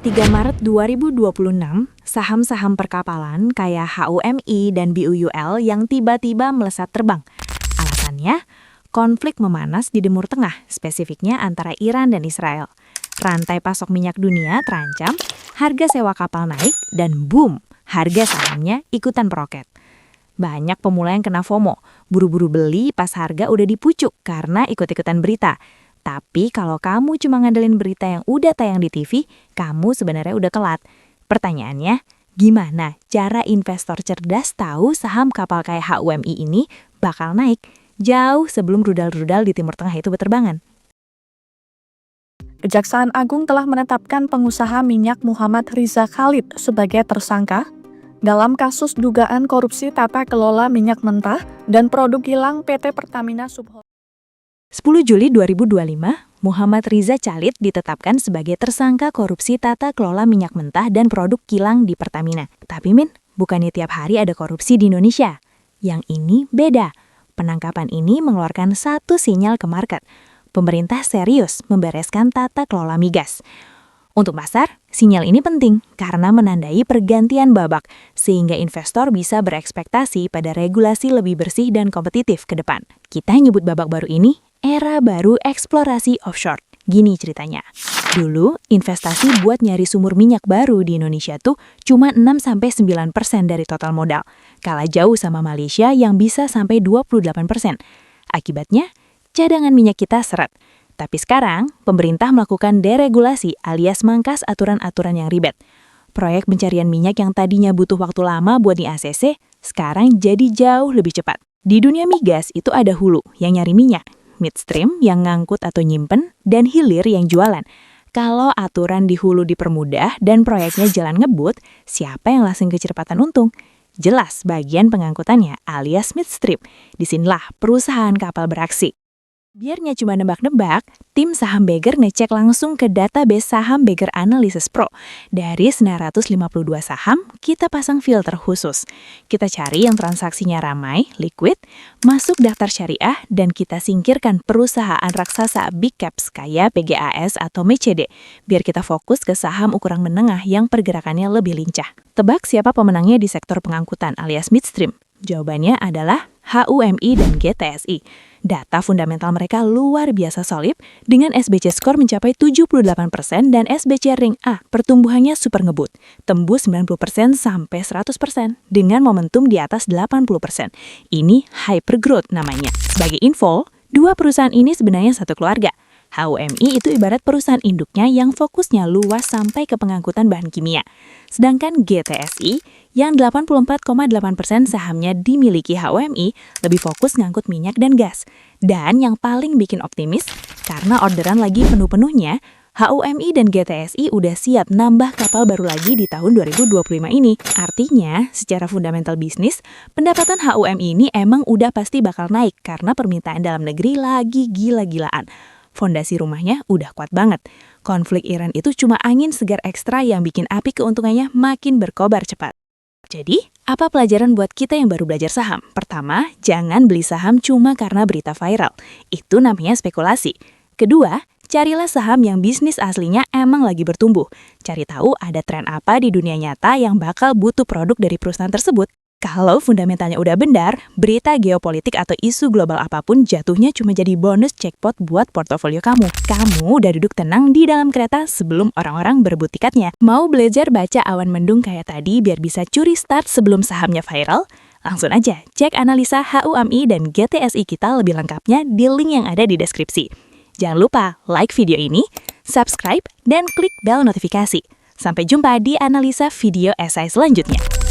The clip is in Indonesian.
3 Maret 2026, saham-saham perkapalan kayak HUMI dan BUUL yang tiba-tiba melesat terbang. Alasannya, konflik memanas di Timur Tengah, spesifiknya antara Iran dan Israel. Rantai pasok minyak dunia terancam, harga sewa kapal naik, dan boom, harga sahamnya ikutan meroket. Banyak pemula yang kena FOMO, buru-buru beli pas harga udah dipucuk karena ikut-ikutan berita. Tapi kalau kamu cuma ngandelin berita yang udah tayang di TV, kamu sebenarnya udah telat. Pertanyaannya, gimana cara investor cerdas tahu saham kapal kayak HUMI ini bakal naik jauh sebelum rudal-rudal di Timur Tengah itu berterbangan? Kejaksaan Agung telah menetapkan pengusaha minyak Muhammad Riza Khalid sebagai tersangka dalam kasus dugaan korupsi tata kelola minyak mentah dan produk kilang PT Pertamina Subholding. 10 Juli 2025, Muhammad Riza Khalid ditetapkan sebagai tersangka korupsi tata kelola minyak mentah dan produk kilang di Pertamina. Tapi Min, bukannya tiap hari ada korupsi di Indonesia. Yang ini beda. Penangkapan ini mengeluarkan satu sinyal ke market. Pemerintah serius membereskan tata kelola migas. Untuk pasar, sinyal ini penting karena menandai pergantian babak, sehingga investor bisa berekspektasi pada regulasi lebih bersih dan kompetitif ke depan. Kita nyebut babak baru ini era baru eksplorasi offshore. Gini ceritanya. Dulu, investasi buat nyari sumur minyak baru di Indonesia tuh cuma 6-9% dari total modal. Kalah jauh sama Malaysia yang bisa sampai 28%. Akibatnya, cadangan minyak kita seret. Tapi sekarang, pemerintah melakukan deregulasi alias mangkas aturan-aturan yang ribet. Proyek pencarian minyak yang tadinya butuh waktu lama buat di ACC, sekarang jadi jauh lebih cepat. Di dunia migas itu ada hulu yang nyari minyak, midstream yang ngangkut atau nyimpen, dan hilir yang jualan. Kalau aturan di hulu dipermudah dan proyeknya jalan ngebut, siapa yang langsung kecepatan untung? Jelas bagian pengangkutannya alias midstream. Disinilah perusahaan kapal beraksi. Biarnya cuma nebak-nebak, tim Saham Bagger ngecek langsung ke database Saham Bagger Analysis Pro. Dari 952 saham, kita pasang filter khusus. Kita cari yang transaksinya ramai, liquid, masuk daftar syariah, dan kita singkirkan perusahaan raksasa big caps kayak PGAS atau MCD, biar kita fokus ke saham ukuran menengah yang pergerakannya lebih lincah. Tebak siapa pemenangnya di sektor pengangkutan alias midstream? Jawabannya adalah HUMI dan GTSI. Data fundamental mereka luar biasa solid, dengan SBC skor mencapai 78% dan SBC ring A pertumbuhannya super ngebut, tembus 90% sampai 100%, dengan momentum di atas 80%. Ini hypergrowth namanya. Sebagai info, dua perusahaan ini sebenarnya satu keluarga. HUMI itu ibarat perusahaan induknya yang fokusnya luas sampai ke pengangkutan bahan kimia. Sedangkan GTSI yang 84,8% sahamnya dimiliki HUMI lebih fokus ngangkut minyak dan gas. Dan yang paling bikin optimis, karena orderan lagi penuh-penuhnya, HUMI dan GTSI udah siap nambah kapal baru lagi di tahun 2025 ini. Artinya, secara fundamental bisnis, pendapatan HUMI ini emang udah pasti bakal naik karena permintaan dalam negeri lagi gila-gilaan. Fondasi rumahnya udah kuat banget. Konflik Iran itu cuma angin segar ekstra yang bikin api keuntungannya makin berkobar cepat. Jadi, apa pelajaran buat kita yang baru belajar saham? Pertama, jangan beli saham cuma karena berita viral. Itu namanya spekulasi. Kedua, carilah saham yang bisnis aslinya emang lagi bertumbuh. Cari tahu ada tren apa di dunia nyata yang bakal butuh produk dari perusahaan tersebut. Kalau fundamentalnya udah benar, berita geopolitik atau isu global apapun jatuhnya cuma jadi bonus jackpot buat portofolio kamu. Kamu udah duduk tenang di dalam kereta sebelum orang-orang berebut tiketnya. Mau belajar baca awan mendung kayak tadi biar bisa curi start sebelum sahamnya viral? Langsung aja cek analisa HUMI dan GTSI kita lebih lengkapnya di link yang ada di deskripsi. Jangan lupa like video ini, subscribe, dan klik bel notifikasi. Sampai jumpa di analisa video esai selanjutnya.